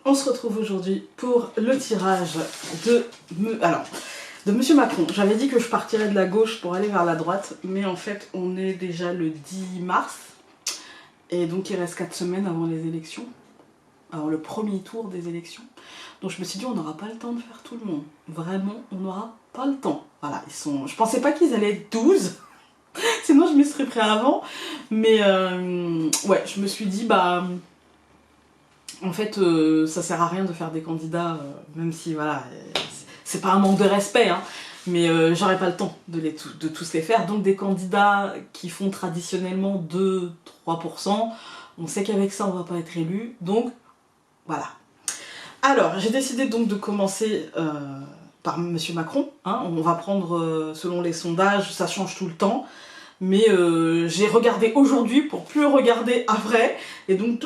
On se retrouve aujourd'hui pour le tirage de Monsieur Macron. J'avais dit que je partirais de la gauche pour aller vers la droite, mais en fait on est déjà le 10 mars et donc il reste 4 semaines avant les élections, avant le premier tour des élections. Donc je me suis dit on n'aura pas le temps de faire tout le monde. Vraiment, on n'aura pas le temps. Voilà, je pensais pas qu'ils allaient être 12, sinon je m'y serais pris avant, mais ouais, je me suis dit en fait, ça sert à rien de faire des candidats, même si, voilà, c'est pas un manque de respect, hein, mais j'aurais pas le temps de tous les faire. Donc des candidats qui font traditionnellement 2-3%, on sait qu'avec ça, on va pas être élu, donc voilà. Alors, j'ai décidé donc de commencer par Monsieur Macron, hein. On va prendre, selon les sondages, ça change tout le temps, mais j'ai regardé aujourd'hui pour plus regarder après, et donc,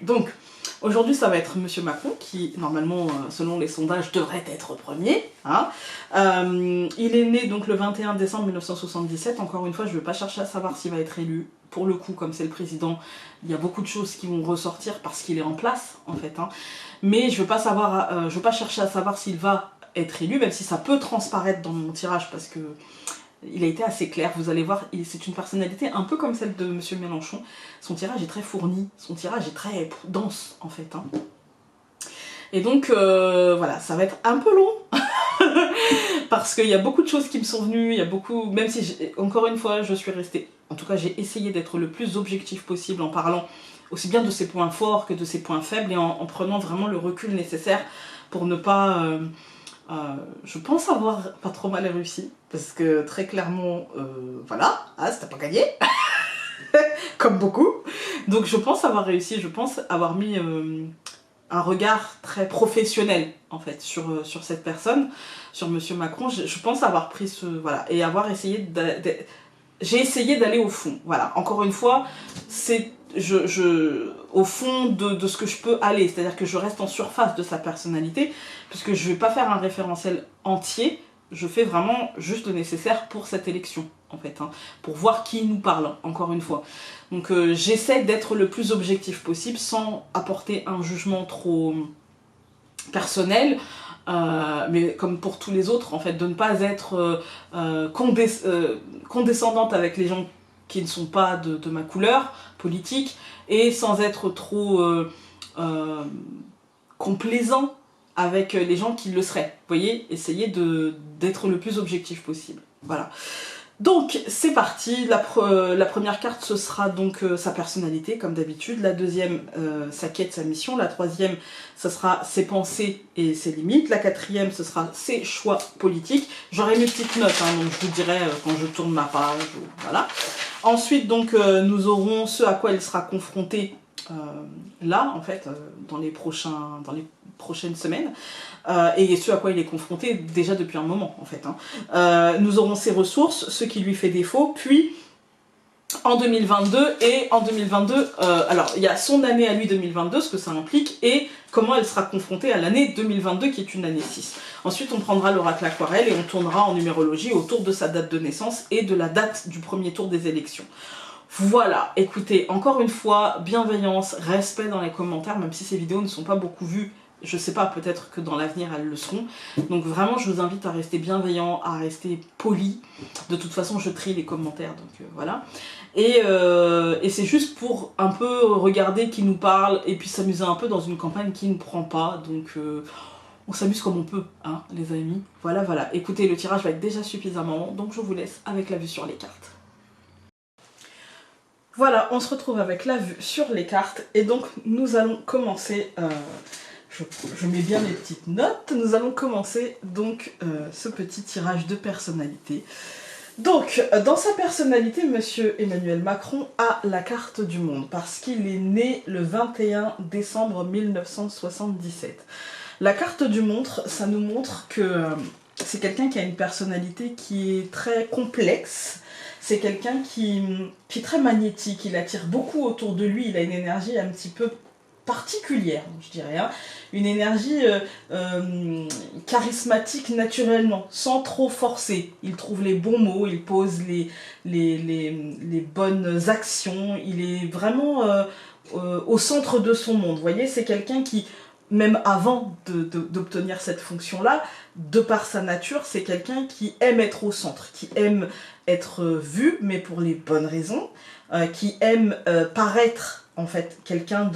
donc, aujourd'hui, ça va être Monsieur Macron, qui, normalement, selon les sondages, devrait être premier. Hein. Il est né donc le 21 décembre 1977. Encore une fois, je ne vais pas chercher à savoir s'il va être élu. Pour le coup, comme c'est le président, il y a beaucoup de choses qui vont ressortir parce qu'il est en place, en fait. Hein. Mais je ne veux pas chercher à savoir s'il va être élu, même si ça peut transparaître dans mon tirage, parce que il a été assez clair, vous allez voir, c'est une personnalité un peu comme celle de Monsieur Mélenchon. Son tirage est très fourni, son tirage est très dense en fait. Hein. Et donc voilà, ça va être un peu long, parce qu'il y a beaucoup de choses qui me sont venues, il y a beaucoup, même si, encore une fois, je suis restée, en tout cas j'ai essayé d'être le plus objectif possible en parlant aussi bien de ses points forts que de ses points faibles, et en prenant vraiment le recul nécessaire pour ne pas... je pense avoir pas trop mal réussi, parce que très clairement, voilà, hein, c'était pas gagné, comme beaucoup. Donc je pense avoir réussi, je pense avoir mis un regard très professionnel, en fait, sur cette personne, sur Monsieur Macron. Je pense avoir pris ce... Voilà, et avoir essayé j'ai essayé d'aller au fond, voilà. Encore une fois, c'est... au fond de ce que je peux aller, c'est-à-dire que je reste en surface de sa personnalité, puisque je ne vais pas faire un référentiel entier, je fais vraiment juste le nécessaire pour cette élection, en fait, hein, pour voir qui nous parle, encore une fois. Donc j'essaie d'être le plus objectif possible, sans apporter un jugement trop personnel, mais comme pour tous les autres, en fait, de ne pas être condescendante avec les gens qui ne sont pas de ma couleur politique, et sans être trop complaisant avec les gens qui le seraient. Vous voyez, essayer d'être le plus objectif possible. Voilà. Donc c'est parti, la première carte ce sera donc sa personnalité comme d'habitude, la deuxième sa quête, sa mission, la troisième ce sera ses pensées et ses limites, la quatrième ce sera ses choix politiques. J'aurai mes petites notes, hein, donc je vous dirai quand je tourne ma page, voilà. Ensuite donc nous aurons ce à quoi il sera confronté là en fait dans les prochaines semaines, et ce à quoi il est confronté déjà depuis un moment en fait. Hein. Nous aurons ses ressources, ce qui lui fait défaut, puis en 2022, et en 2022, alors il y a son année à lui 2022, ce que ça implique, et comment elle sera confrontée à l'année 2022 qui est une année 6. Ensuite on prendra l'oracle aquarelle et on tournera en numérologie autour de sa date de naissance et de la date du premier tour des élections. Voilà, écoutez, encore une fois, bienveillance, respect dans les commentaires, même si ces vidéos ne sont pas beaucoup vues, je sais pas, peut-être que dans l'avenir elles le seront. Donc vraiment, je vous invite à rester bienveillant, à rester poli. De toute façon, je trie les commentaires, donc voilà. Et c'est juste pour un peu regarder qui nous parle, et puis s'amuser un peu dans une campagne qui ne prend pas, donc... on s'amuse comme on peut, hein, les amis. Voilà, voilà. Écoutez, le tirage va être déjà suffisamment long, donc je vous laisse avec la vue sur les cartes. Voilà, on se retrouve avec la vue sur les cartes, et donc nous allons commencer, je mets bien mes petites notes, nous allons commencer donc ce petit tirage de personnalité. Donc, dans sa personnalité, Monsieur Emmanuel Macron a la carte du monde, parce qu'il est né le 21 décembre 1977. La carte du monde, ça nous montre que c'est quelqu'un qui a une personnalité qui est très complexe. C'est quelqu'un qui est très magnétique, il attire beaucoup autour de lui, il a une énergie un petit peu particulière, je dirais, hein. Une énergie charismatique naturellement, sans trop forcer. Il trouve les bons mots, il pose les bonnes actions, il est vraiment au centre de son monde. Vous voyez, c'est quelqu'un qui, même avant d'obtenir cette fonction-là, de par sa nature, c'est quelqu'un qui aime être au centre, qui aime être vu, mais pour les bonnes raisons, qui aime paraître, en fait, quelqu'un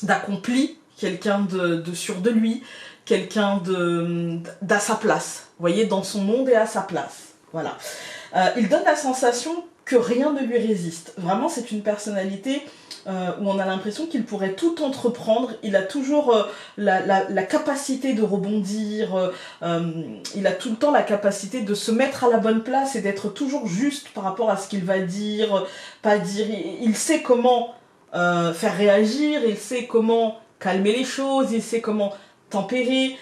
d'accompli, quelqu'un de sûr de lui, quelqu'un d'à sa place, vous voyez, dans son monde et à sa place, voilà. Il donne la sensation que rien ne lui résiste. Vraiment, c'est une personnalité où on a l'impression qu'il pourrait tout entreprendre. Il a toujours la capacité de rebondir, il a tout le temps la capacité de se mettre à la bonne place et d'être toujours juste par rapport à ce qu'il va dire, pas dire. Il sait comment faire réagir, il sait comment calmer les choses, il sait comment tempérer.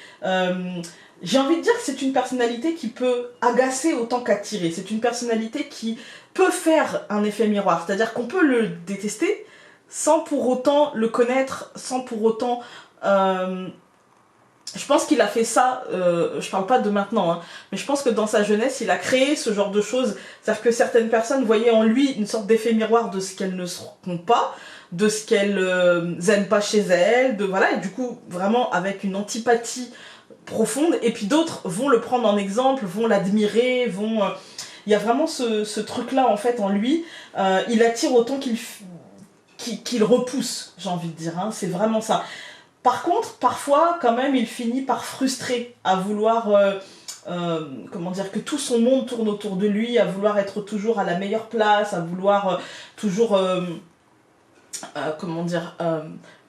J'ai envie de dire que c'est une personnalité qui peut agacer autant qu'attirer. C'est une personnalité qui peut faire un effet miroir. C'est-à-dire qu'on peut le détester sans pour autant le connaître, sans pour autant... je pense qu'il a fait ça, je parle pas de maintenant, hein, mais je pense que dans sa jeunesse, il a créé ce genre de choses. C'est-à-dire que certaines personnes voyaient en lui une sorte d'effet miroir de ce qu'elles ne seront pas, de ce qu'elles aiment pas chez elles, voilà, et du coup, vraiment avec une antipathie profonde, et puis d'autres vont le prendre en exemple, vont l'admirer, vont... il y a vraiment ce truc-là, en fait, en lui. Il attire autant qu'il repousse, j'ai envie de dire, hein, c'est vraiment ça. Par contre, parfois, quand même, il finit par frustrer, à vouloir... comment dire, que tout son monde tourne autour de lui, à vouloir être toujours à la meilleure place, à vouloir toujours... comment dire,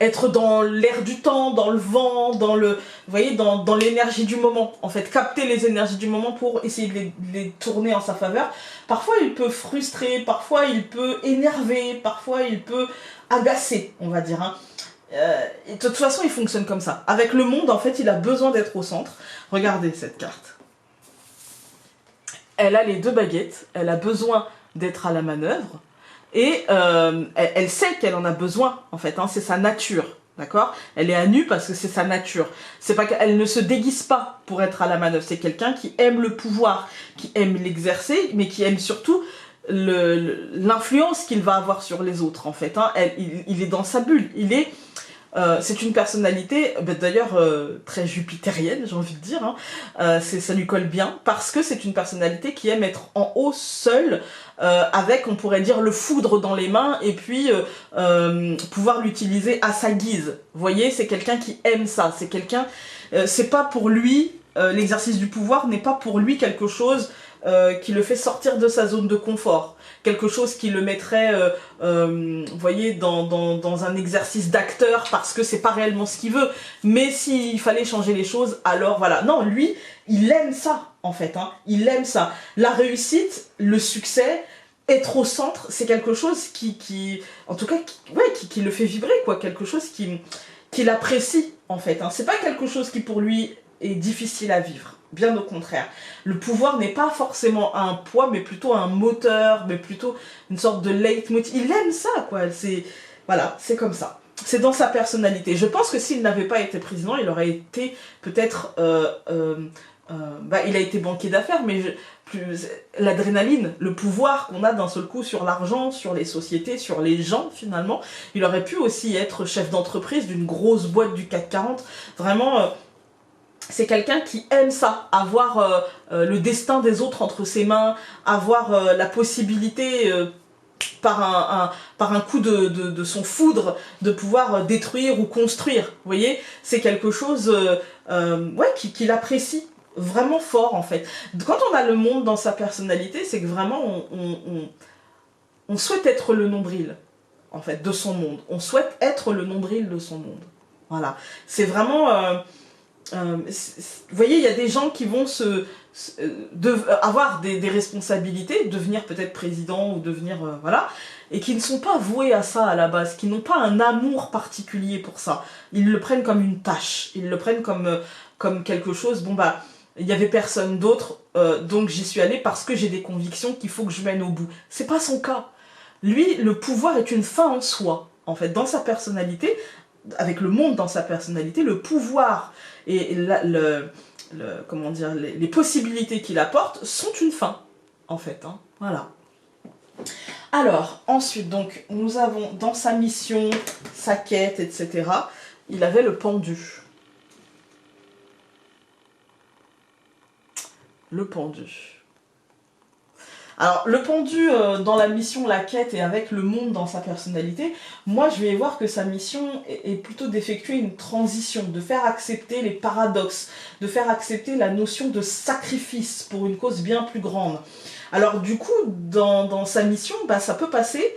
être dans l'air du temps, dans le vent, dans le, vous voyez, dans l'énergie du moment, en fait, capter les énergies du moment pour essayer de les tourner en sa faveur. Parfois il peut frustrer, parfois il peut énerver, parfois il peut agacer, on va dire, hein. Et de toute façon il fonctionne comme ça. Avec le monde, en fait, il a besoin d'être au centre. Regardez cette carte. Elle a les deux baguettes, elle a besoin d'être à la manœuvre. Et elle sait qu'elle en a besoin, en fait, hein, c'est sa nature, d'accord? Elle est à nu parce que c'est sa nature. C'est pas qu'elle ne se déguise pas pour être à la manœuvre, c'est quelqu'un qui aime le pouvoir, qui aime l'exercer, mais qui aime surtout l'influence qu'il va avoir sur les autres, en fait, hein. Il est dans sa bulle, c'est une personnalité, d'ailleurs très jupitérienne, j'ai envie de dire, hein. Ça lui colle bien, parce que c'est une personnalité qui aime être en haut, seule, avec, on pourrait dire, le foudre dans les mains, et puis pouvoir l'utiliser à sa guise. Vous voyez, c'est quelqu'un qui aime ça, c'est quelqu'un... c'est pas pour lui, l'exercice du pouvoir n'est pas pour lui quelque chose qui le fait sortir de sa zone de confort. Quelque chose qui le mettrait, vous voyez, dans un exercice d'acteur parce que c'est pas réellement ce qu'il veut. Mais s'il fallait changer les choses, alors voilà. Non, lui, il aime ça, en fait, hein. Il aime ça. La réussite, le succès, être au centre, c'est quelque chose en tout cas, qui le fait vibrer, quoi. Quelque chose qu'il apprécie, en fait, hein. C'est pas quelque chose qui, pour lui, est difficile à vivre. Bien au contraire. Le pouvoir n'est pas forcément un poids, mais plutôt un moteur, mais plutôt une sorte de leitmotiv. Il aime ça, quoi. Voilà, c'est comme ça. C'est dans sa personnalité. Je pense que s'il n'avait pas été président, il aurait été peut-être... il a été banquier d'affaires, mais l'adrénaline, le pouvoir qu'on a d'un seul coup sur l'argent, sur les sociétés, sur les gens, finalement, il aurait pu aussi être chef d'entreprise d'une grosse boîte du CAC 40. Vraiment... c'est quelqu'un qui aime ça, avoir le destin des autres entre ses mains, avoir la possibilité, par un coup de son foudre, de pouvoir détruire ou construire. Vous voyez, c'est quelque chose qu'il apprécie vraiment fort, en fait. Quand on a le monde dans sa personnalité, c'est que vraiment on souhaite être le nombril, en fait, de son monde. On souhaite être le nombril de son monde. Voilà. C'est vraiment... vous voyez, il y a des gens qui vont avoir des responsabilités, devenir peut-être président ou devenir... voilà, et qui ne sont pas voués à ça à la base, qui n'ont pas un amour particulier pour ça. Ils le prennent comme une tâche, ils le prennent comme quelque chose, bon bah, il n'y avait personne d'autre, donc j'y suis allée parce que j'ai des convictions qu'il faut que je mène au bout. C'est pas son cas. Lui, le pouvoir est une fin en soi, en fait, dans sa personnalité, avec le monde dans sa personnalité, le pouvoir et comment dire, les possibilités qu'il apporte sont une fin, en fait, hein. Voilà. Alors, ensuite, donc, nous avons dans sa mission, sa quête, etc., il avait le pendu. Le pendu. Alors, le pendu dans la mission La Quête et avec le monde dans sa personnalité, moi je vais voir que sa mission est plutôt d'effectuer une transition, de faire accepter les paradoxes, de faire accepter la notion de sacrifice pour une cause bien plus grande. Alors du coup, dans sa mission, bah, ça peut passer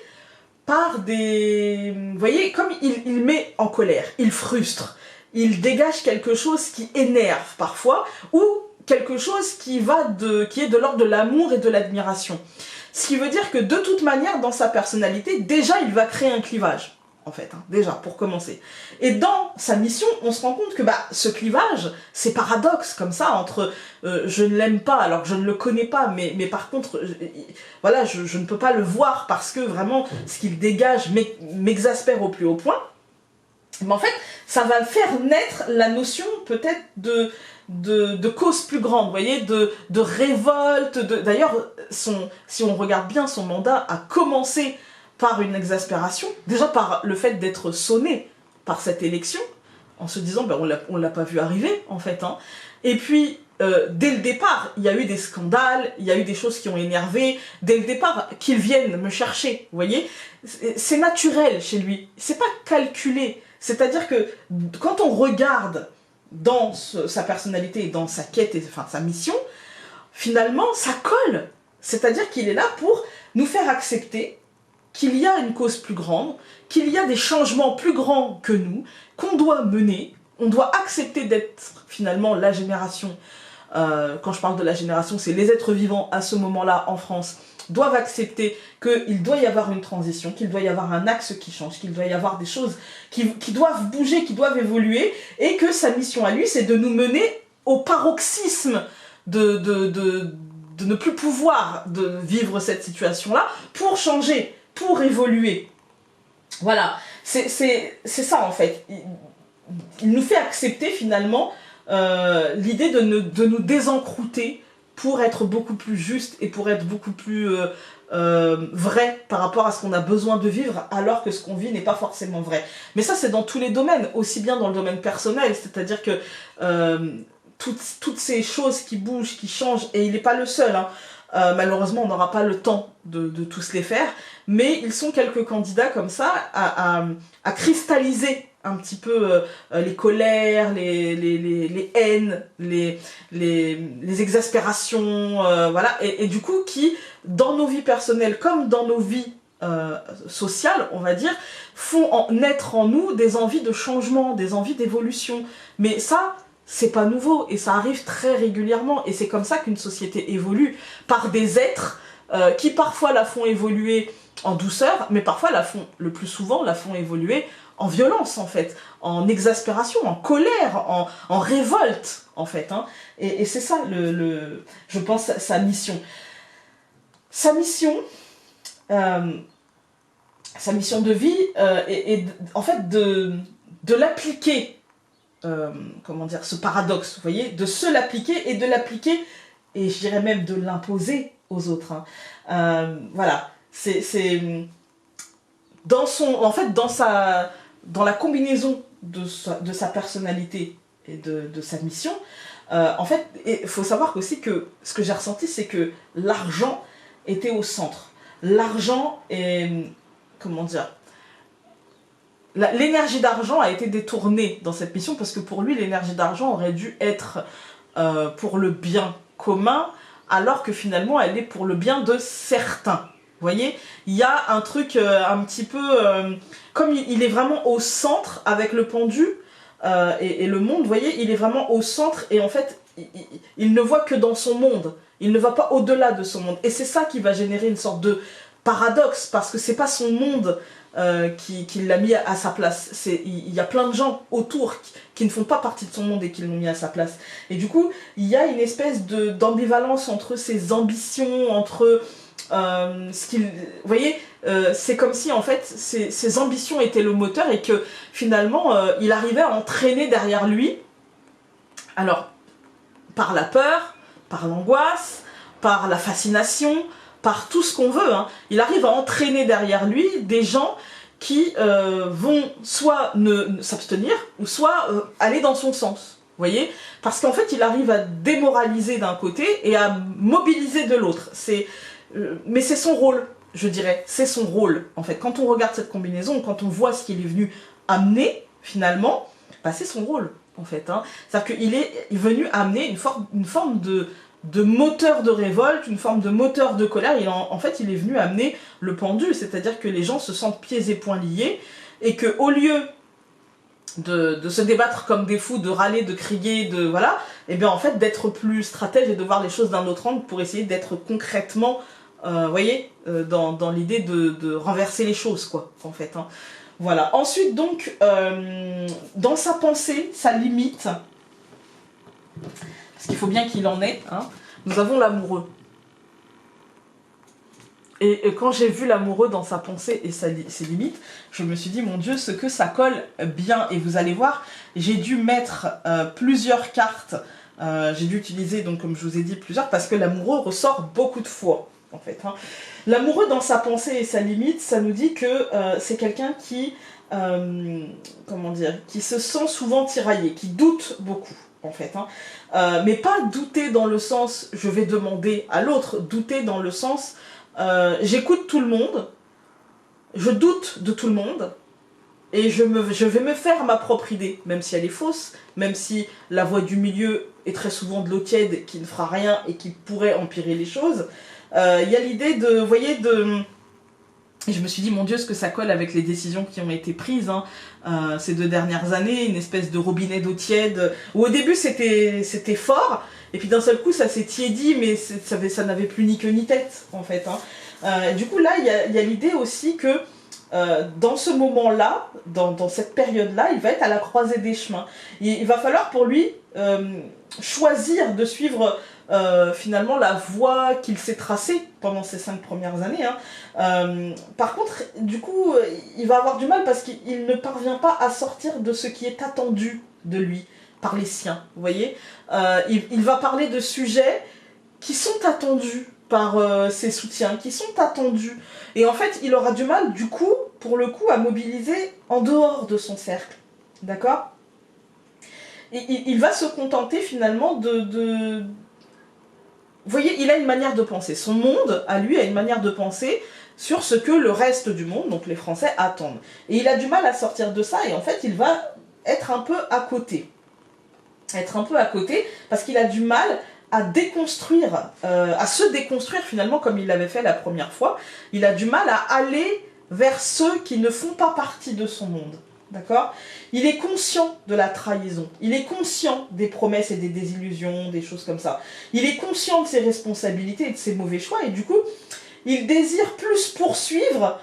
par des... Vous voyez, comme il met en colère, il frustre, il dégage quelque chose qui énerve parfois, ou quelque chose qui est de l'ordre de l'amour et de l'admiration. Ce qui veut dire que de toute manière, dans sa personnalité, déjà il va créer un clivage, en fait, hein, déjà, pour commencer. Et dans sa mission, on se rend compte que bah, ce clivage, ces paradoxes comme ça, entre je ne l'aime pas, alors que je ne le connais pas, mais par contre, voilà, je ne peux pas le voir parce que vraiment, ce qu'il dégage m'exaspère au plus haut point. Mais en fait, ça va faire naître la notion peut-être de cause plus grande, vous voyez, de révolte. D'ailleurs, si on regarde bien, son mandat a commencé par une exaspération, déjà par le fait d'être sonné par cette élection, en se disant, ben, on l'a pas vu arriver, en fait. Hein. Et puis, dès le départ, il y a eu des scandales, il y a eu des choses qui ont énervé, dès le départ, qu'ils viennent me chercher, vous voyez. C'est naturel chez lui, c'est pas calculé. C'est-à-dire que quand on regarde dans sa personnalité et dans sa quête, enfin sa mission, finalement ça colle. C'est-à-dire qu'il est là pour nous faire accepter qu'il y a une cause plus grande, qu'il y a des changements plus grands que nous, qu'on doit mener, on doit accepter d'être finalement la génération, quand je parle de la génération, c'est les êtres vivants à ce moment-là en France, doivent accepter qu'il doit y avoir une transition, qu'il doit y avoir un axe qui change, qu'il doit y avoir des choses qui doivent bouger, qui doivent évoluer, et que sa mission à lui, c'est de nous mener au paroxysme de ne plus pouvoir de vivre cette situation-là, pour changer, pour évoluer. Voilà, c'est ça en fait. Il nous fait accepter finalement l'idée de nous désencrouter pour être beaucoup plus juste et pour être beaucoup plus vrai par rapport à ce qu'on a besoin de vivre, alors que ce qu'on vit n'est pas forcément vrai. Mais ça, c'est dans tous les domaines, aussi bien dans le domaine personnel, c'est-à-dire que toutes ces choses qui bougent, qui changent, et il n'est pas le seul, hein. Malheureusement, on n'aura pas le temps de tous les faire, mais ils sont quelques candidats comme ça à cristalliser un petit peu les colères, les haines, les exaspérations, voilà, et du coup qui, dans nos vies personnelles comme dans nos vies sociales, on va dire, font naître en nous des envies de changement, des envies d'évolution. Mais ça, c'est pas nouveau, et ça arrive très régulièrement, et c'est comme ça qu'une société évolue, par des êtres qui parfois la font évoluer en douceur, mais parfois le plus souvent la font évoluer en violence en fait, en exaspération, en colère, en révolte en fait. Hein. Et c'est ça, je pense, sa mission. Sa mission de vie est en fait de l'appliquer, comment dire, ce paradoxe, vous voyez, de se l'appliquer et de l'appliquer, et je dirais même de l'imposer aux autres. Hein. Voilà, c'est dans la combinaison de sa personnalité et de sa mission, en fait, il faut savoir aussi que ce que j'ai ressenti, c'est que l'argent était au centre. L'argent est, comment dire, l'énergie d'argent a été détournée dans cette mission, parce que pour lui, l'énergie d'argent aurait dû être pour le bien commun, alors que finalement, elle est pour le bien de certains. Vous voyez, il y a un truc un petit peu... comme il est vraiment au centre avec le pendu et le monde, vous voyez, il est vraiment au centre, et en fait, il ne voit que dans son monde. Il ne va pas au-delà de son monde. Et c'est ça qui va générer une sorte de paradoxe, parce que c'est pas son monde qui l'a mis à sa place. Il y a plein de gens autour qui ne font pas partie de son monde et qui l'ont mis à sa place. Et du coup, il y a une espèce d'ambivalence entre ses ambitions, entre... vous voyez, c'est comme si en fait ses ambitions étaient le moteur, et que finalement il arrivait à entraîner derrière lui, alors par la peur, par l'angoisse, par la fascination, par tout ce qu'on veut, hein, il arrive à entraîner derrière lui des gens qui vont soit s'abstenir, ou soit aller dans son sens. Vous voyez? Parce qu'en fait, il arrive à démoraliser d'un côté et à mobiliser de l'autre. Mais c'est son rôle, je dirais. C'est son rôle, en fait. Quand on regarde cette combinaison, quand on voit ce qu'il est venu amener, finalement, bah, c'est son rôle, en fait. Hein. C'est-à-dire qu'il est venu amener une forme de moteur de révolte, une forme de moteur de colère. En fait, il est venu amener le pendu, c'est-à-dire que les gens se sentent pieds et poings liés, et qu'au lieu de se débattre comme des fous, de râler, de crier, voilà, et bien en fait d'être plus stratège et de voir les choses d'un autre angle pour essayer d'être concrètement, voyez, dans l'idée de renverser les choses, quoi, en fait. Hein. Voilà. Ensuite, donc, dans sa pensée, sa limite, parce qu'il faut bien qu'il en ait, hein, nous avons l'amoureux. Et quand j'ai vu l'amoureux dans sa pensée et ses limites, je me suis dit, mon Dieu, ce que ça colle bien. Et vous allez voir, j'ai dû mettre plusieurs cartes. J'ai dû utiliser, donc comme je vous ai dit, plusieurs, parce que l'amoureux ressort beaucoup de fois, en fait. Hein. L'amoureux dans sa pensée et sa limite, ça nous dit que c'est quelqu'un qui, comment dire, qui se sent souvent tiraillé, qui doute beaucoup. En fait, hein. Mais pas douter dans le sens je vais demander à l'autre, douter dans le sens j'écoute tout le monde, je doute de tout le monde et je vais me faire ma propre idée, même si elle est fausse, même si la voie du milieu est très souvent de l'eau tiède qui ne fera rien et qui pourrait empirer les choses. Il y a l'idée de, vous voyez, et je me suis dit, mon Dieu, ce que ça colle avec les décisions qui ont été prises ces 2 dernières années, une espèce de robinet d'eau tiède, où au début c'était fort, et puis d'un seul coup ça s'est tiédi, mais ça n'avait plus ni queue ni tête, en fait. Hein. Du coup là, il y a l'idée aussi que dans ce moment-là, dans cette période-là, il va être à la croisée des chemins. Il va falloir pour lui choisir de suivre finalement la voie qu'il s'est tracée pendant ces 5 premières années. Hein. Par contre, du coup, il va avoir du mal parce qu'il ne parvient pas à sortir de ce qui est attendu de lui par les siens. Vous voyez, il va parler de sujets qui sont attendus par ses soutiens, qui sont attendus. Et en fait, il aura du mal, du coup, pour le coup, à mobiliser en dehors de son cercle. D'accord ? Et il va se contenter finalement vous voyez, il a une manière de penser. Son monde, à lui, a une manière de penser sur ce que le reste du monde, donc les Français, attendent. Et il a du mal à sortir de ça, et en fait, il va être un peu à côté. Être un peu à côté, parce qu'il a du mal à déconstruire, à se déconstruire finalement, comme il l'avait fait la première fois. Il a du mal à aller vers ceux qui ne font pas partie de son monde. D'accord ? Il est conscient de la trahison, il est conscient des promesses et des désillusions, des choses comme ça. Il est conscient de ses responsabilités et de ses mauvais choix, et du coup, il désire plus poursuivre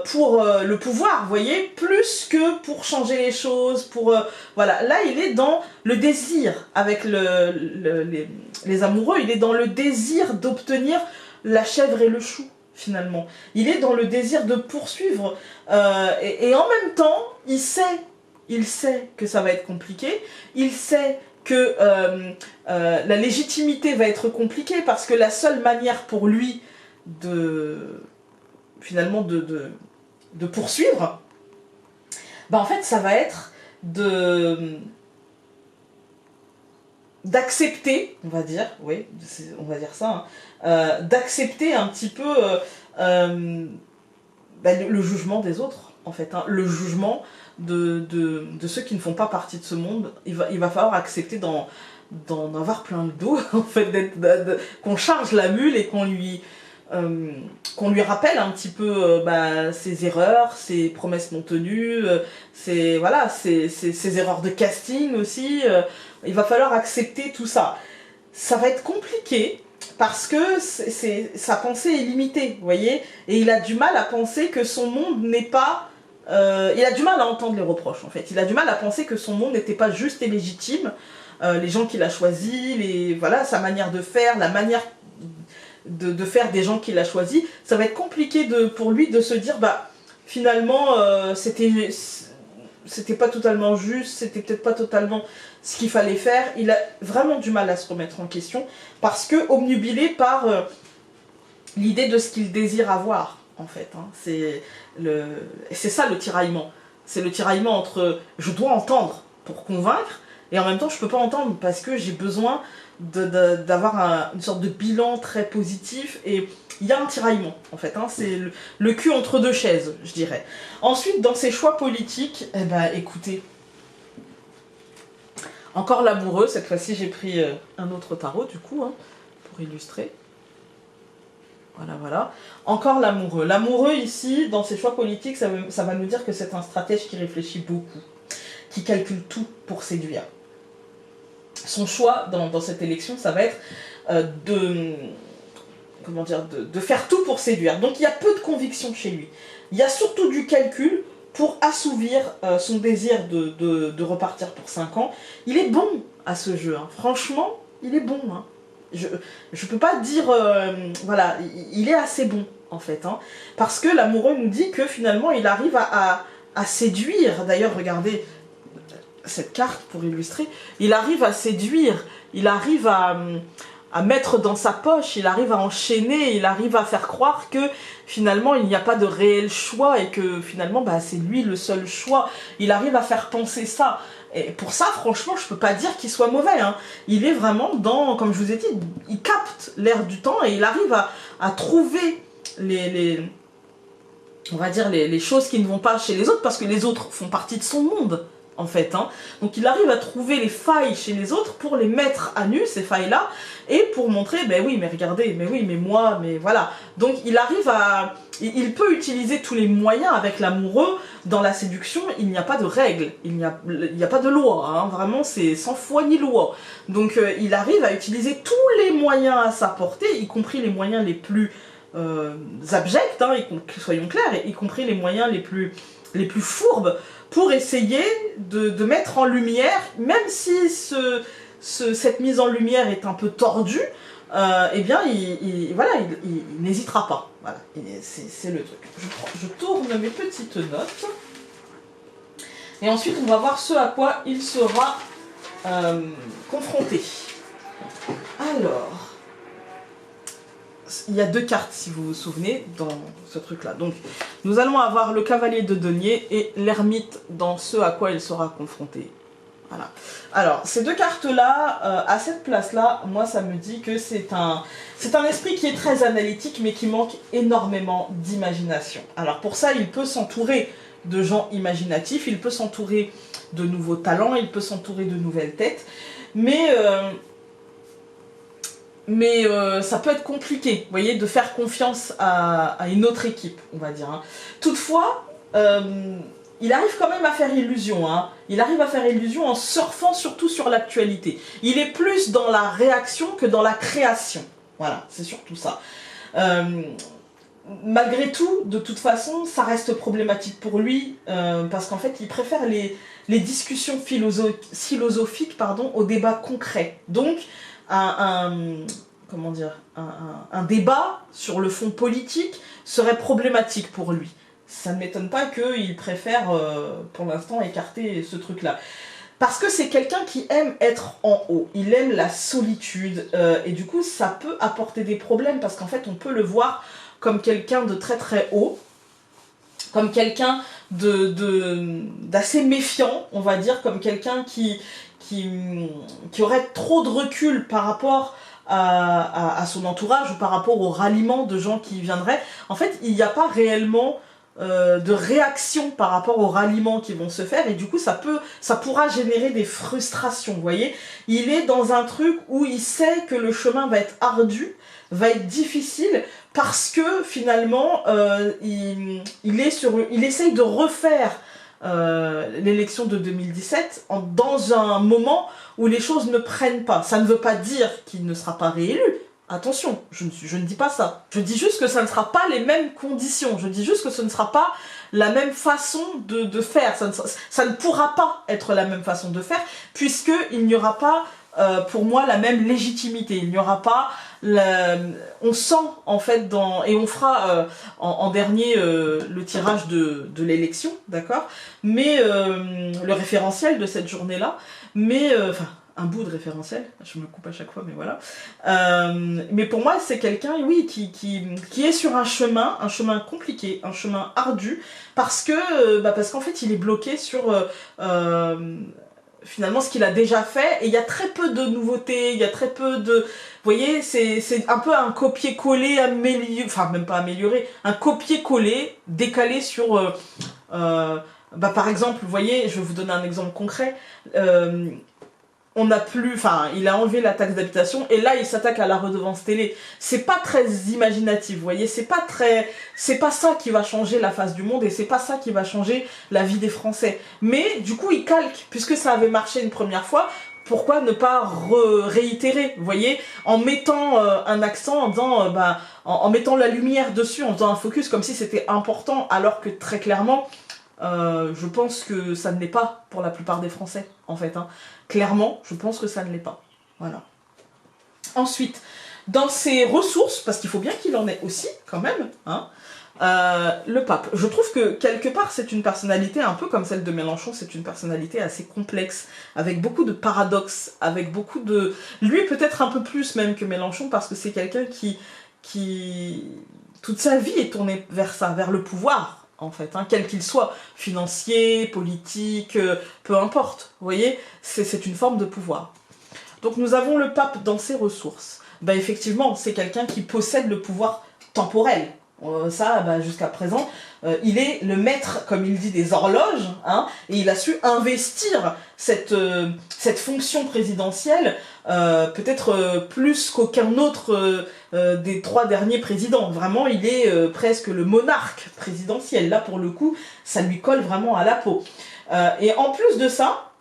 pour le pouvoir, vous voyez, plus que pour changer les choses, voilà. Là, il est dans le désir, avec les amoureux, il est dans le désir d'obtenir la chèvre et le chou. Finalement, il est dans le désir de poursuivre et en même temps, il sait que ça va être compliqué, il sait que la légitimité va être compliquée parce que la seule manière pour lui finalement de poursuivre, bah en fait ça va être d'accepter, on va dire, oui, on va dire ça, hein, d'accepter un petit peu le jugement des autres, en fait, hein, le jugement de ceux qui ne font pas partie de ce monde. Il va falloir accepter d'en avoir plein le dos, en fait, qu'on charge la mule et qu'on lui rappelle un petit peu ses erreurs, ses promesses non tenues, ses erreurs de casting aussi. Il va falloir accepter tout ça. Ça va être compliqué parce que sa pensée est limitée, vous voyez, et il a du mal à penser que son monde n'est pas... il a du mal à entendre les reproches, en fait. Il a du mal à penser que son monde n'était pas juste et légitime. Les gens qu'il a choisis, sa manière de faire, la manière de faire des gens qu'il a choisis, ça va être compliqué pour lui de se dire, finalement, c'était pas totalement juste, c'était peut-être pas totalement ce qu'il fallait faire. Il a vraiment du mal à se remettre en question parce que obnubilé par l'idée de ce qu'il désire avoir, en fait. Hein. C'est ça le tiraillement. C'est le tiraillement entre je dois entendre pour convaincre, et en même temps je peux pas entendre parce que j'ai besoin d'avoir une sorte de bilan très positif, et il y a un tiraillement en fait, hein, c'est le cul entre deux chaises, je dirais. Ensuite, dans ses choix politiques, eh ben écoutez, encore l'amoureux, cette fois-ci j'ai pris un autre tarot du coup, hein, pour illustrer. Voilà, voilà. Encore l'amoureux. L'amoureux ici, dans ses choix politiques, ça va nous dire que c'est un stratège qui réfléchit beaucoup, qui calcule tout pour séduire. Son choix dans cette élection, ça va être de faire tout pour séduire. Donc il y a peu de conviction chez lui. Il y a surtout du calcul pour assouvir son désir de repartir pour 5 ans. Il est bon à ce jeu, hein. Franchement, il est bon. Hein. Je peux pas dire... voilà, il est assez bon, en fait. Hein. Parce que l'amoureux nous dit que finalement, il arrive à séduire. D'ailleurs, regardez cette carte pour illustrer. Il arrive à séduire, il arrive à mettre dans sa poche, il arrive à enchaîner, il arrive à faire croire que finalement il n'y a pas de réel choix et que finalement bah, c'est lui le seul choix. Il arrive à faire penser ça. Et pour ça, franchement, je peux pas dire qu'il soit mauvais. Hein. Il est vraiment dans, comme je vous ai dit, il capte l'air du temps et il arrive à trouver on va dire les choses qui ne vont pas chez les autres, parce que les autres font partie de son monde. En fait, hein. Donc il arrive à trouver les failles chez les autres pour les mettre à nu, ces failles-là, et pour montrer, ben oui, mais regardez, mais oui, mais moi, mais voilà. Donc il arrive il peut utiliser tous les moyens avec l'amoureux. Dans la séduction, il n'y a pas de règles, il n'y a pas de loi, hein. Vraiment, c'est sans foi ni loi. Donc il arrive à utiliser tous les moyens à sa portée, y compris les moyens les plus abjects, hein, soyons clairs, y compris les moyens les plus fourbes, pour essayer de mettre en lumière, même si cette mise en lumière est un peu tordue, eh bien, il n'hésitera pas. Voilà, c'est le truc. Je tourne mes petites notes. Et ensuite, on va voir ce à quoi il sera confronté. Alors... il y a 2 cartes, si vous vous souvenez, dans ce truc-là. Donc, nous allons avoir le cavalier de denier et l'ermite dans ce à quoi il sera confronté. Voilà. Alors, ces 2 cartes-là, à cette place-là, moi, ça me dit que c'est un esprit qui est très analytique, mais qui manque énormément d'imagination. Alors, pour ça, il peut s'entourer de gens imaginatifs, il peut s'entourer de nouveaux talents, il peut s'entourer de nouvelles têtes, mais ça peut être compliqué, vous voyez, de faire confiance à une autre équipe, on va dire. Hein. Toutefois, il arrive quand même à faire illusion. Hein. Il arrive à faire illusion en surfant surtout sur l'actualité. Il est plus dans la réaction que dans la création. Voilà, c'est surtout ça. Malgré tout, de toute façon, ça reste problématique pour lui, parce qu'en fait, il préfère les discussions philosophiques au débat concret. Donc, comment dire, un débat sur le fond politique serait problématique pour lui. Ça ne m'étonne pas qu'il préfère pour l'instant écarter ce truc-là. Parce que c'est quelqu'un qui aime être en haut, il aime la solitude, et du coup ça peut apporter des problèmes, parce qu'en fait on peut le voir comme quelqu'un de très très haut, comme quelqu'un d'assez méfiant, on va dire, comme quelqu'un qui aurait trop de recul par rapport à son entourage ou par rapport au ralliement de gens qui viendraient. En fait, il n'y a pas réellement de réaction par rapport aux ralliements qui vont se faire, et du coup ça pourra générer des frustrations, vous voyez. Il est dans un truc où il sait que le chemin va être ardu, va être difficile, parce que finalement il essaye de refaire l'élection de 2017 dans un moment où les choses ne prennent pas. Ça ne veut pas dire qu'il ne sera pas réélu. Attention, je ne dis pas ça. Je dis juste que ça ne sera pas les mêmes conditions. Je dis juste que ce ne sera pas la même façon de faire. Ça ne pourra pas être la même façon de faire, puisqu'il n'y aura pas, pour moi, la même légitimité. Il n'y aura pas... on sent, en fait, et on fera en dernier le tirage de l'élection, d'accord ? Mais le référentiel de cette journée-là. Mais... un bout de référentiel, je me coupe à chaque fois, mais voilà. Mais pour moi, c'est quelqu'un, oui, qui est sur un chemin compliqué, un chemin ardu, parce qu'en fait, il est bloqué sur finalement ce qu'il a déjà fait, et il y a très peu de nouveautés, il y a très peu de... Vous voyez, c'est un peu un copier-coller amélioré, enfin même pas amélioré, un copier-coller décalé sur... par exemple, vous voyez, je vais vous donner un exemple concret, on n'a plus, enfin, il a enlevé la taxe d'habitation et là il s'attaque à la redevance télé. C'est pas très imaginatif, vous voyez, c'est pas ça qui va changer la face du monde et c'est pas ça qui va changer la vie des Français. Mais du coup il calque, puisque ça avait marché une première fois, pourquoi ne pas réitérer, vous voyez, en mettant un accent, en disant, en mettant la lumière dessus, en faisant un focus comme si c'était important, alors que très clairement, je pense que ça ne l'est pas pour la plupart des Français, en fait. Hein. Clairement, je pense que ça ne l'est pas. Voilà. Ensuite, dans ses ressources, parce qu'il faut bien qu'il en ait aussi, quand même, hein, le pape. Je trouve que, quelque part, c'est une personnalité, un peu comme celle de Mélenchon, c'est une personnalité assez complexe, avec beaucoup de paradoxes, avec beaucoup de... Lui, peut-être un peu plus même que Mélenchon, parce que c'est quelqu'un qui... Toute sa vie est tournée vers ça, vers le pouvoir, en fait, hein, quel qu'il soit, financier, politique, peu importe, vous voyez, c'est une forme de pouvoir. Donc nous avons le pape dans ses ressources. Effectivement, c'est quelqu'un qui possède le pouvoir temporel. Jusqu'à présent, il est le maître, comme il dit, des horloges, hein, et il a su investir cette fonction présidentielle peut-être plus qu'aucun autre des 3 derniers présidents. Vraiment, il est presque le monarque présidentiel. Là, pour le coup, ça lui colle vraiment à la peau. Et en plus de ça,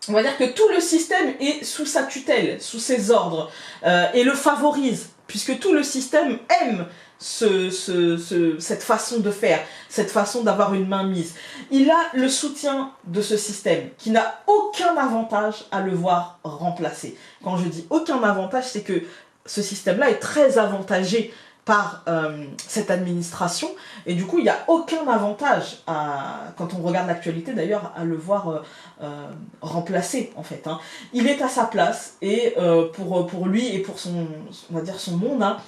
on va dire que tout le système est sous sa tutelle, sous ses ordres, et le favorise, puisque tout le système aime cette façon de faire, cette façon d'avoir une main mise. Il a le soutien de ce système, qui n'a aucun avantage à le voir remplacer. Quand je dis aucun avantage, c'est que ce système-là est très avantagé par cette administration, et du coup il n'y a aucun avantage, quand on regarde l'actualité d'ailleurs, à le voir remplacer en fait. Hein. Il est à sa place, et pour lui et pour son, on va dire son monde, hein,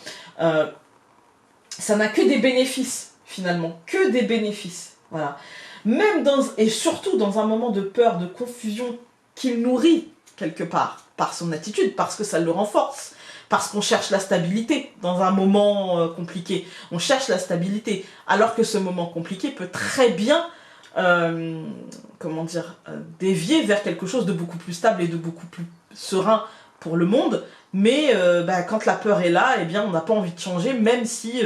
ça n'a que des bénéfices finalement, que des bénéfices. Voilà. Même et surtout dans un moment de peur, de confusion qu'il nourrit quelque part par son attitude, parce que ça le renforce. Parce qu'on cherche la stabilité dans un moment compliqué. On cherche la stabilité. Alors que ce moment compliqué peut très bien, dévier vers quelque chose de beaucoup plus stable et de beaucoup plus serein pour le monde. Mais quand la peur est là, eh bien, on n'a pas envie de changer, même si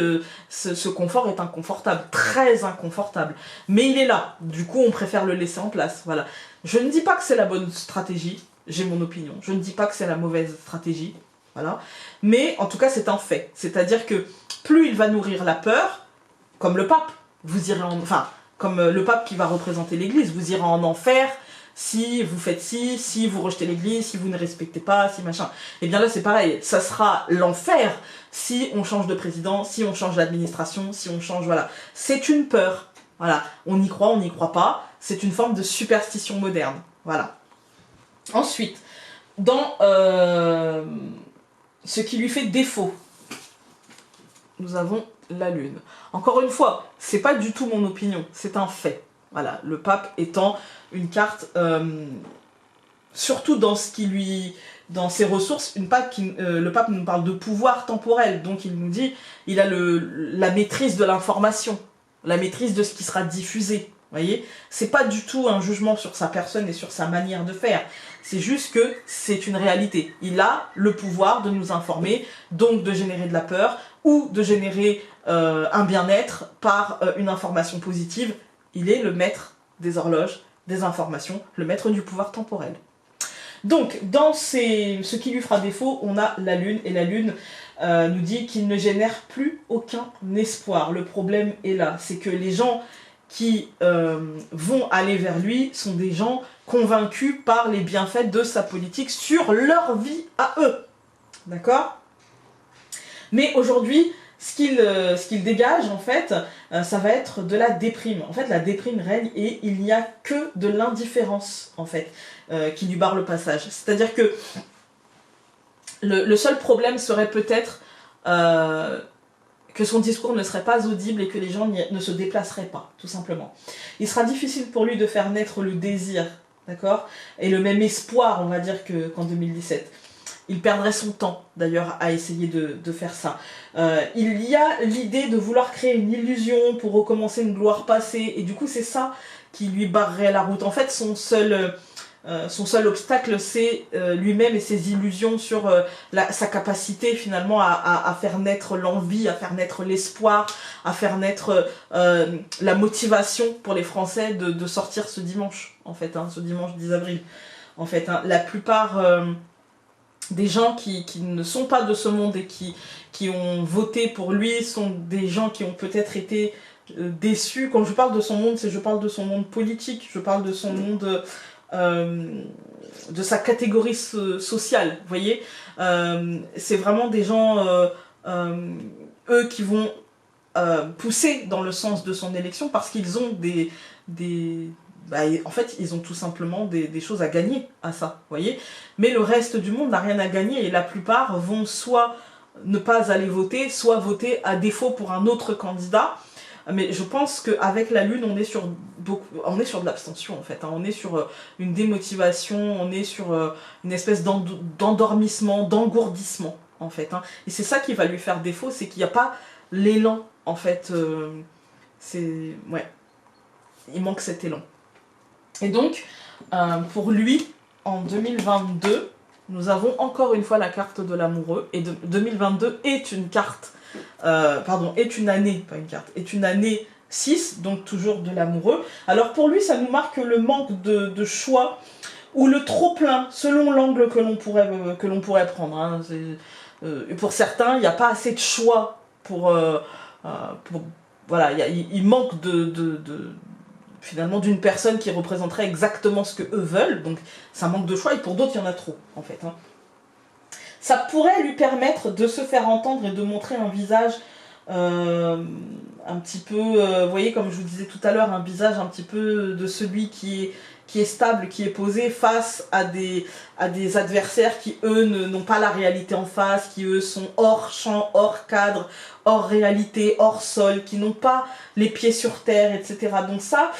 ce confort est inconfortable, très inconfortable. Mais il est là. Du coup, on préfère le laisser en place. Voilà. Je ne dis pas que c'est la bonne stratégie. J'ai mon opinion. Je ne dis pas que c'est la mauvaise stratégie. Voilà. Mais en tout cas, c'est un fait. C'est-à-dire que plus il va nourrir la peur, comme le pape, comme le pape qui va représenter l'Église, vous irez en enfer si vous faites ci, si vous rejetez l'Église, si vous ne respectez pas, si machin. Et bien là, c'est pareil. Ça sera l'enfer si on change de président, si on change d'administration, si on change... Voilà. C'est une peur. Voilà. On y croit, on n'y croit pas. C'est une forme de superstition moderne. Voilà. Ensuite, dans... ce qui lui fait défaut, nous avons la Lune. Encore une fois, c'est pas du tout mon opinion, c'est un fait. Voilà, le pape étant une carte, surtout dans ses ressources, le pape nous parle de pouvoir temporel, donc il nous dit, il a la maîtrise de l'information, la maîtrise de ce qui sera diffusé. Vous voyez, c'est pas du tout un jugement sur sa personne et sur sa manière de faire. C'est juste que c'est une réalité. Il a le pouvoir de nous informer, donc de générer de la peur ou de générer un bien-être par une information positive. Il est le maître des horloges, des informations, le maître du pouvoir temporel. Donc, dans ce qui lui fera défaut, on a la Lune, et la Lune nous dit qu'il ne génère plus aucun espoir. Le problème est là, c'est que les gens qui vont aller vers lui sont des gens convaincus par les bienfaits de sa politique sur leur vie à eux. D'accord ? Mais aujourd'hui, ce qu'il dégage, en fait, ça va être de la déprime. En fait, la déprime règne et il n'y a que de l'indifférence, en fait, qui lui barre le passage. C'est-à-dire que le seul problème serait peut-être que son discours ne serait pas audible et que les gens ne se déplaceraient pas, tout simplement. Il sera difficile pour lui de faire naître le désir, d'accord, et le même espoir, on va dire, qu'en 2017. Il perdrait son temps, d'ailleurs, à essayer de faire ça. Il y a l'idée de vouloir créer une illusion pour recommencer une gloire passée, et du coup, c'est ça qui lui barrerait la route. En fait, son seul obstacle, c'est lui-même et ses illusions sur sa capacité, finalement, à faire naître l'envie, à faire naître l'espoir, à faire naître la motivation pour les Français de sortir ce dimanche, en fait, ce dimanche 10 avril. En fait, la plupart des gens qui ne sont pas de ce monde et qui ont voté pour lui sont des gens qui ont peut-être été déçus. Quand je parle de son monde, je parle de son monde politique, je parle de son monde, de sa catégorie sociale, vous voyez. C'est vraiment des gens, eux, qui vont pousser dans le sens de son élection parce qu'ils ont en fait, ils ont tout simplement des choses à gagner à ça, vous voyez. Mais le reste du monde n'a rien à gagner et la plupart vont soit ne pas aller voter, soit voter à défaut pour un autre candidat. Mais je pense qu'avec la Lune, on est sur de l'abstention, en fait. On est sur une démotivation, on est sur une espèce d'endormissement, d'engourdissement, en fait. Et c'est ça qui va lui faire défaut, c'est qu'il n'y a pas l'élan, en fait. Ouais. Il manque cet élan. Et donc, pour lui, en 2022, nous avons encore une fois la carte de l'amoureux. Et 2022 est une carte, est une année, pas une carte, est une année 6, donc toujours de l'amoureux. Alors pour lui, ça nous marque le manque de choix, ou le trop-plein, selon l'angle que l'on pourrait prendre. Pour certains, il n'y a pas assez de choix voilà, il manque finalement d'une personne qui représenterait exactement ce que eux veulent, donc ça manque de choix, et pour d'autres il y en a trop, en fait. Ça pourrait lui permettre de se faire entendre et de montrer un visage un petit peu, vous voyez, comme je vous disais tout à l'heure, un visage un petit peu de celui qui est stable, qui est posé face à des adversaires qui, eux, n'ont pas la réalité en face, qui, eux, sont hors champ, hors cadre, hors réalité, hors sol, qui n'ont pas les pieds sur terre, etc. Donc ça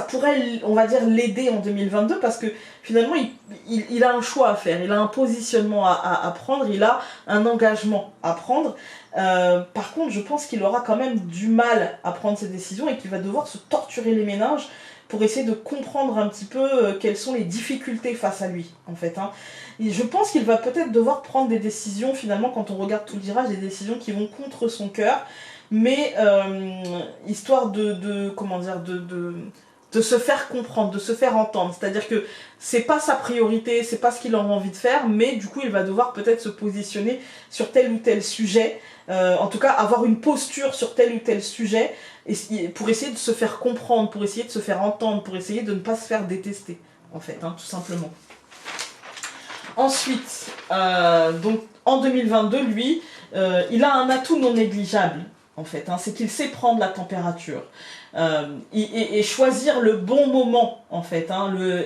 pourrait, on va dire, l'aider en 2022 parce que finalement, il a un choix à faire, il a un positionnement à prendre, il a un engagement à prendre. Par contre, je pense qu'il aura quand même du mal à prendre ses décisions et qu'il va devoir se torturer les méninges pour essayer de comprendre un petit peu quelles sont les difficultés face à lui, en fait. Et je pense qu'il va peut-être devoir prendre des décisions, finalement, quand on regarde tout le tirage, des décisions qui vont contre son cœur, mais histoire comment dire, de se faire comprendre, de se faire entendre. C'est-à-dire que c'est pas sa priorité, c'est pas ce qu'il a envie de faire, mais du coup il va devoir peut-être se positionner sur tel ou tel sujet, en tout cas avoir une posture sur tel ou tel sujet, pour essayer de se faire comprendre, pour essayer de se faire entendre, pour essayer de ne pas se faire détester, en fait, tout simplement. Ensuite, donc en 2022, lui, il a un atout non négligeable, en fait, c'est qu'il sait prendre la température. Et choisir le bon moment, en fait,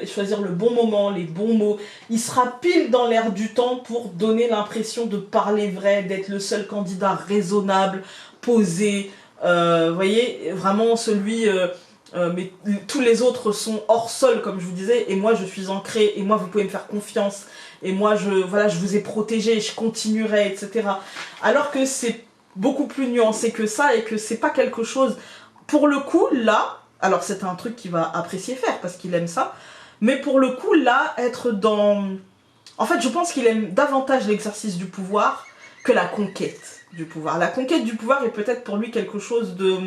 choisir le bon moment, les bons mots. Il sera pile dans l'air du temps pour donner l'impression de parler vrai, d'être le seul candidat raisonnable, posé, vous voyez, vraiment celui... mais tous les autres sont hors sol, comme je vous disais, et moi je suis ancrée, et moi vous pouvez me faire confiance, et moi je vous ai protégé, je continuerai, etc. Alors que c'est beaucoup plus nuancé que ça, et que c'est pas quelque chose... Pour le coup, là, alors c'est un truc qu'il va apprécier faire, parce qu'il aime ça, mais pour le coup, là, être dans... En fait, je pense qu'il aime davantage l'exercice du pouvoir que la conquête du pouvoir. La conquête du pouvoir est peut-être pour lui quelque chose de...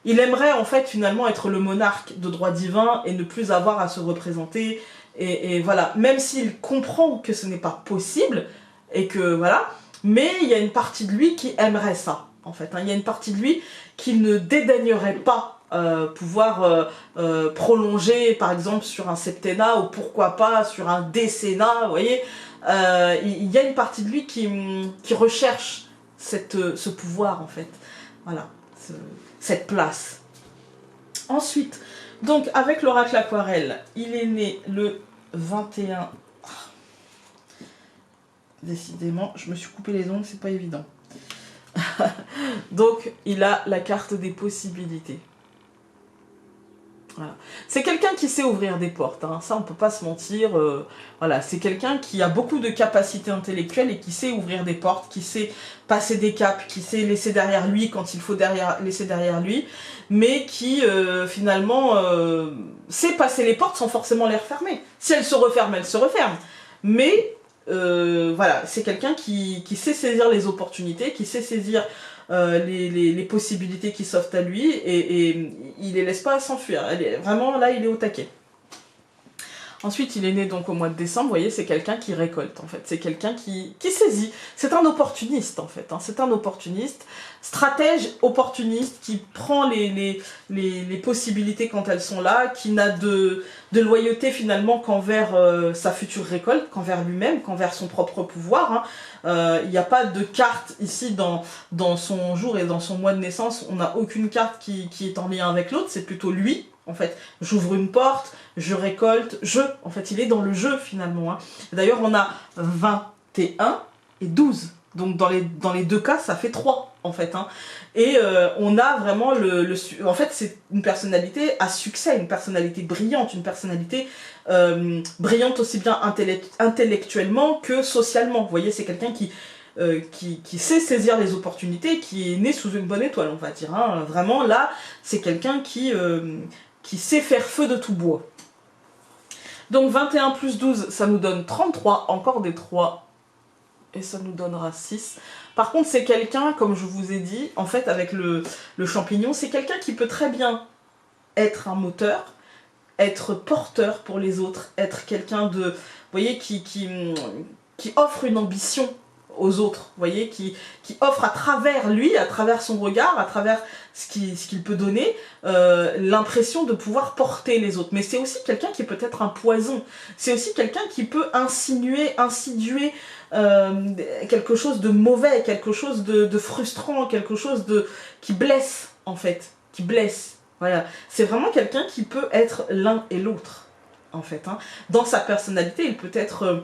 Il aimerait, en fait, finalement, être le monarque de droit divin et ne plus avoir à se représenter, et voilà. Même s'il comprend que ce n'est pas possible, et que, voilà, mais il y a une partie de lui qui aimerait ça. En fait, il y a une partie de lui qui ne dédaignerait pas prolonger par exemple sur un septennat ou pourquoi pas sur un décennat, vous voyez. Il y a une partie de lui qui recherche ce pouvoir en fait, voilà, cette place. Ensuite, donc avec l'oracle aquarelle, il est né le 21... Décidément, je me suis coupé les ongles, c'est pas évident. Donc, il a la carte des possibilités. Voilà. C'est quelqu'un qui sait ouvrir des portes, hein. Ça on peut pas se mentir. Voilà, c'est quelqu'un qui a beaucoup de capacités intellectuelles et qui sait ouvrir des portes, qui sait passer des caps, qui sait laisser derrière lui quand il faut laisser derrière lui, mais qui finalement sait passer les portes sans forcément les refermer. Si elles se referment, elles se referment. Mais voilà, c'est quelqu'un qui sait saisir les opportunités, qui sait saisir les possibilités qui s'offrent à lui et il les laisse pas s'enfuir. Vraiment, là, il est au taquet. Ensuite, il est né donc au mois de décembre, vous voyez, c'est quelqu'un qui récolte, en fait. C'est quelqu'un qui saisit. C'est un opportuniste, en fait. Hein. C'est un opportuniste, stratège opportuniste, qui prend les possibilités quand elles sont là, qui n'a de loyauté, finalement, qu'envers sa future récolte, qu'envers lui-même, qu'envers son propre pouvoir. Hein. Il n'y a pas de carte ici dans son jour et dans son mois de naissance. On n'a aucune carte qui est en lien avec l'autre. C'est plutôt lui. En fait, j'ouvre une porte, je récolte, en fait, il est dans le jeu finalement. Hein. D'ailleurs, on a 21 et 12. Donc, dans les deux cas, ça fait 3, en fait. Hein. Et on a vraiment en fait, c'est une personnalité à succès, une personnalité brillante, une personnalité brillante aussi bien intellectuellement que socialement. Vous voyez, c'est quelqu'un qui sait saisir les opportunités, qui est né sous une bonne étoile, on va dire. Hein. Vraiment, là, c'est quelqu'un qui sait faire feu de tout bois. Donc 21 plus 12, ça nous donne 33, encore des 3, et ça nous donnera 6. Par contre, c'est quelqu'un, comme je vous ai dit, en fait, avec le champignon, c'est quelqu'un qui peut très bien être un moteur, être porteur pour les autres, être quelqu'un de, vous voyez, qui offre une ambition aux autres, vous voyez, qui offre à travers lui, à travers son regard, à travers ce qu'il peut donner, l'impression de pouvoir porter les autres. Mais c'est aussi quelqu'un qui peut être un poison, c'est aussi quelqu'un qui peut insinuer quelque chose de mauvais, quelque chose de frustrant, quelque chose qui blesse, en fait, qui blesse. Voilà, c'est vraiment quelqu'un qui peut être l'un et l'autre, en fait. Hein. Dans sa personnalité, il peut être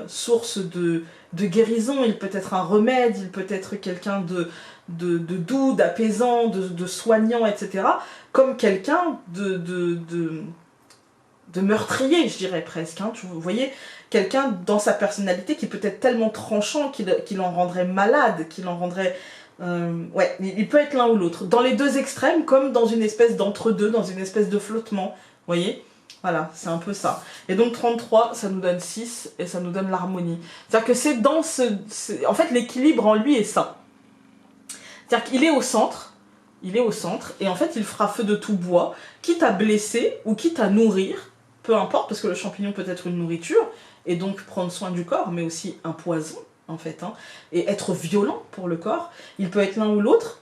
source de guérison, il peut être un remède, il peut être quelqu'un de doux, d'apaisant, de soignant, etc. Comme quelqu'un de meurtrier, je dirais presque. Hein. Vous voyez, quelqu'un dans sa personnalité qui peut être tellement tranchant qu'il en rendrait malade, qu'il en rendrait... ouais, il peut être l'un ou l'autre. Dans les deux extrêmes, comme dans une espèce d'entre-deux, dans une espèce de flottement, vous voyez. Voilà, c'est un peu ça. Et donc 33, ça nous donne 6 et ça nous donne l'harmonie. C'est-à-dire que c'est dans en fait, l'équilibre en lui est ça. C'est-à-dire qu'il est au centre, et en fait, il fera feu de tout bois, quitte à blesser ou quitte à nourrir, peu importe, parce que le champignon peut être une nourriture, et donc prendre soin du corps, mais aussi un poison, en fait, hein, et être violent pour le corps. Il peut être l'un ou l'autre,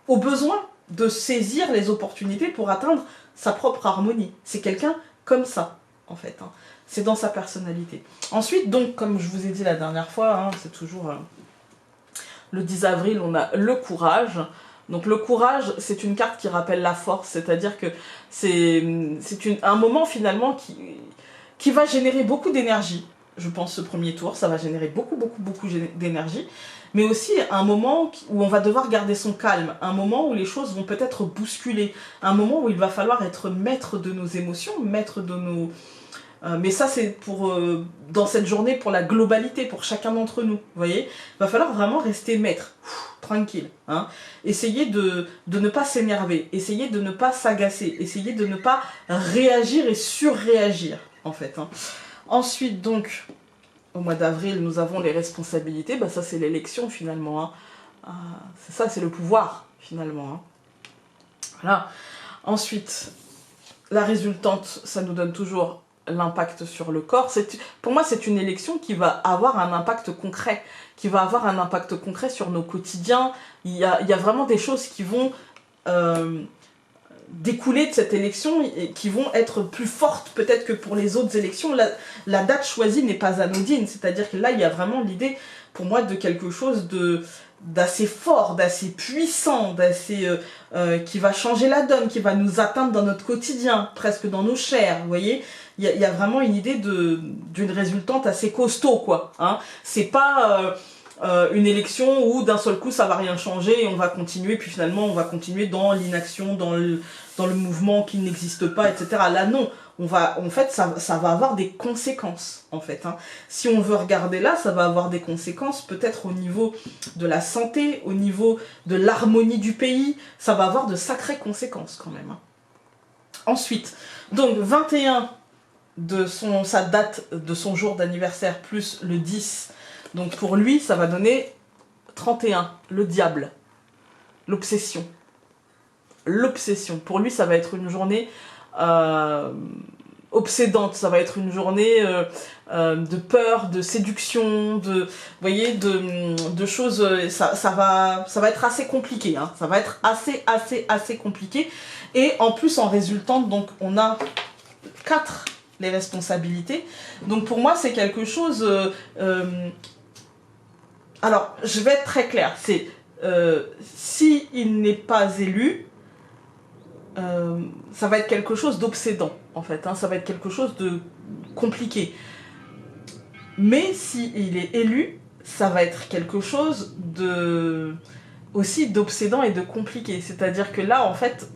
au besoin de saisir les opportunités pour atteindre sa propre harmonie. C'est quelqu'un comme ça, en fait. Hein. C'est dans sa personnalité. Ensuite, donc, comme je vous ai dit la dernière fois, hein, c'est toujours le 10 avril, on a le courage. Donc le courage, c'est une carte qui rappelle la force, c'est-à-dire que c'est un moment finalement qui va générer beaucoup d'énergie. Je pense ce premier tour, ça va générer beaucoup d'énergie, mais aussi un moment où on va devoir garder son calme, un moment où les choses vont peut-être bousculer, un moment où il va falloir être maître de nos émotions, maître de nos... mais ça c'est dans cette journée pour la globalité, pour chacun d'entre nous, vous voyez. Il va falloir vraiment rester maître, tranquille. Hein. Essayer de ne pas s'énerver, essayer de ne pas s'agacer, essayer de ne pas réagir et surréagir, en fait. Hein. Ensuite, donc, au mois d'avril, nous avons les responsabilités. Bah, ça, c'est l'élection, finalement. Hein. C'est ça, c'est le pouvoir, finalement. Hein. Voilà. Ensuite, la résultante, ça nous donne toujours l'impact sur le corps. Pour moi, c'est une élection qui va avoir un impact concret, sur nos quotidiens. Il y a vraiment des choses qui vont découler de cette élection et qui vont être plus fortes peut-être que pour les autres élections. La date choisie n'est pas anodine, c'est-à-dire que là, il y a vraiment l'idée, pour moi, de quelque chose d'assez fort, d'assez puissant, d'assez qui va changer la donne, qui va nous atteindre dans notre quotidien, presque dans nos chairs, vous voyez. Il y a vraiment une idée d'une résultante assez costaud, quoi. Hein. C'est pas une élection où d'un seul coup ça va rien changer et on va continuer, puis finalement on va continuer dans l'inaction, dans le mouvement qui n'existe pas, etc. Là non, en fait ça va avoir des conséquences, en fait. Hein. Si on veut regarder là, ça va avoir des conséquences peut-être au niveau de la santé, au niveau de l'harmonie du pays, ça va avoir de sacrées conséquences quand même. Hein. Ensuite, donc 21 sa date de son jour d'anniversaire plus le 10, donc pour lui ça va donner 31, le diable, l'obsession. L'obsession, pour lui ça va être une journée obsédante, ça va être une journée de peur, de séduction, vous voyez, de choses, ça va être assez compliqué, hein, ça va être assez compliqué, et en plus en résultante, donc on a 4 les responsabilités. Donc pour moi, c'est quelque chose... alors, je vais être très claire. C'est s'il n'est pas élu, ça va être quelque chose d'obsédant, en fait. Hein, ça va être quelque chose de compliqué. Mais s'il est élu, ça va être quelque chose aussi d'obsédant et de compliqué. C'est-à-dire que là, en fait,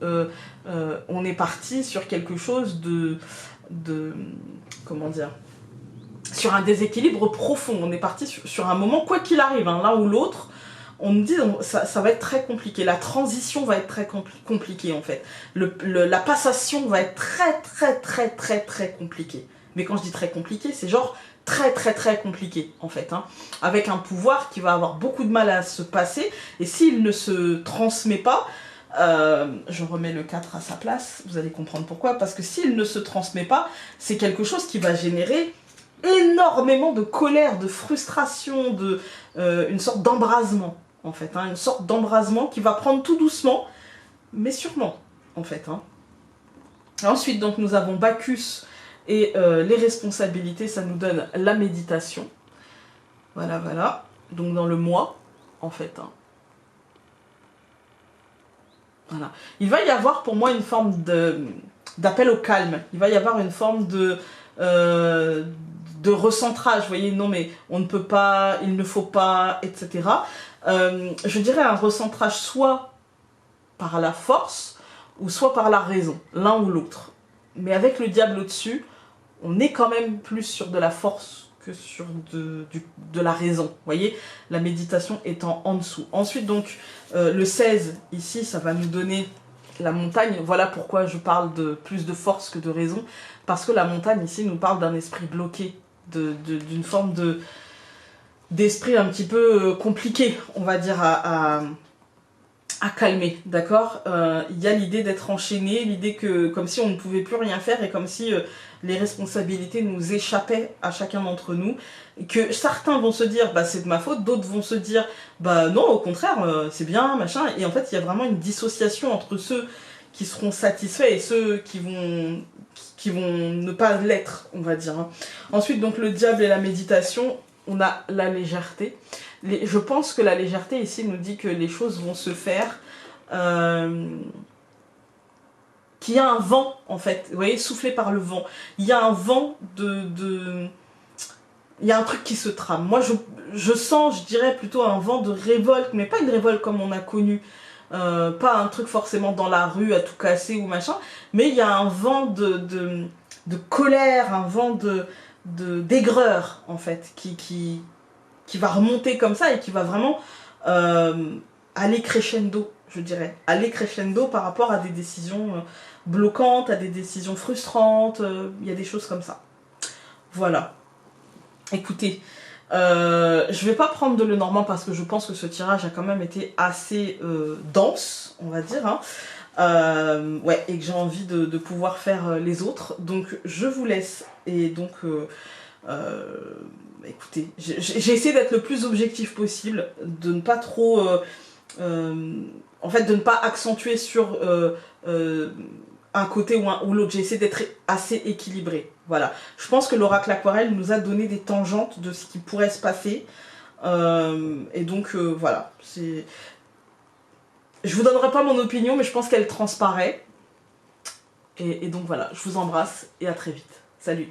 on est parti sur quelque chose comment dire, sur un déséquilibre profond. On est parti sur un moment, quoi qu'il arrive, hein, l'un ou l'autre, on me dit ça va être très compliqué. La transition va être très compliquée, en fait. La passation va être très compliquée. Mais quand je dis très compliqué, c'est genre très compliqué, en fait. Hein. Avec un pouvoir qui va avoir beaucoup de mal à se passer, et s'il ne se transmet pas, je remets le 4 à sa place, vous allez comprendre pourquoi, parce que s'il ne se transmet pas, c'est quelque chose qui va générer énormément de colère, de frustration, une sorte d'embrasement, en fait, hein, une sorte d'embrasement qui va prendre tout doucement, mais sûrement, en fait. Hein. Ensuite, donc, nous avons Bacchus et les responsabilités, ça nous donne la méditation. Voilà, donc dans le mois, en fait, hein. Voilà. Il va y avoir pour moi une forme d'appel au calme. Il va y avoir une forme de recentrage. Vous voyez, non mais on ne peut pas, il ne faut pas, etc. Je dirais un recentrage soit par la force ou soit par la raison, l'un ou l'autre. Mais avec le diable au-dessus, on est quand même plus sur de la force que sur de la raison. Vous voyez, la méditation étant en dessous. Ensuite, donc, le 16, ici, ça va nous donner la montagne. Voilà pourquoi je parle de plus de force que de raison. Parce que la montagne, ici, nous parle d'un esprit bloqué, d'une forme d'esprit un petit peu compliqué, on va dire, à calmer, d'accord. Il y a l'idée d'être enchaîné, l'idée que comme si on ne pouvait plus rien faire et comme si les responsabilités nous échappaient à chacun d'entre nous, et que certains vont se dire bah c'est de ma faute, d'autres vont se dire bah non au contraire c'est bien machin, et en fait il y a vraiment une dissociation entre ceux qui seront satisfaits et ceux qui vont ne pas l'être, on va dire. Hein. Ensuite donc le diable et la méditation, on a la légèreté. Je pense que la légèreté ici nous dit que les choses vont se faire, qu'il y a un vent en fait, vous voyez, soufflé par le vent. Il y a un vent il y a un truc qui se trame. Moi je sens, je dirais plutôt un vent de révolte, mais pas une révolte comme on a connu, pas un truc forcément dans la rue à tout casser ou machin, mais il y a un vent de colère, un vent d'aigreur en fait, qui va remonter comme ça et qui va vraiment aller crescendo, je dirais. Aller crescendo par rapport à des décisions bloquantes, à des décisions frustrantes, il y a des choses comme ça. Voilà. Écoutez, je vais pas prendre de Lenormand parce que je pense que ce tirage a quand même été assez dense, on va dire. Hein. Ouais, et que j'ai envie de pouvoir faire les autres. Donc je vous laisse. Et donc... écoutez, j'ai essayé d'être le plus objectif possible, de ne pas trop en fait, de ne pas accentuer sur un côté ou l'autre. J'ai essayé d'être assez équilibrée. Voilà. Je pense que l'oracle aquarelle nous a donné des tangentes de ce qui pourrait se passer. Et donc, voilà. Je vous donnerai pas mon opinion, mais je pense qu'elle transparaît. Et donc voilà, je vous embrasse et à très vite. Salut!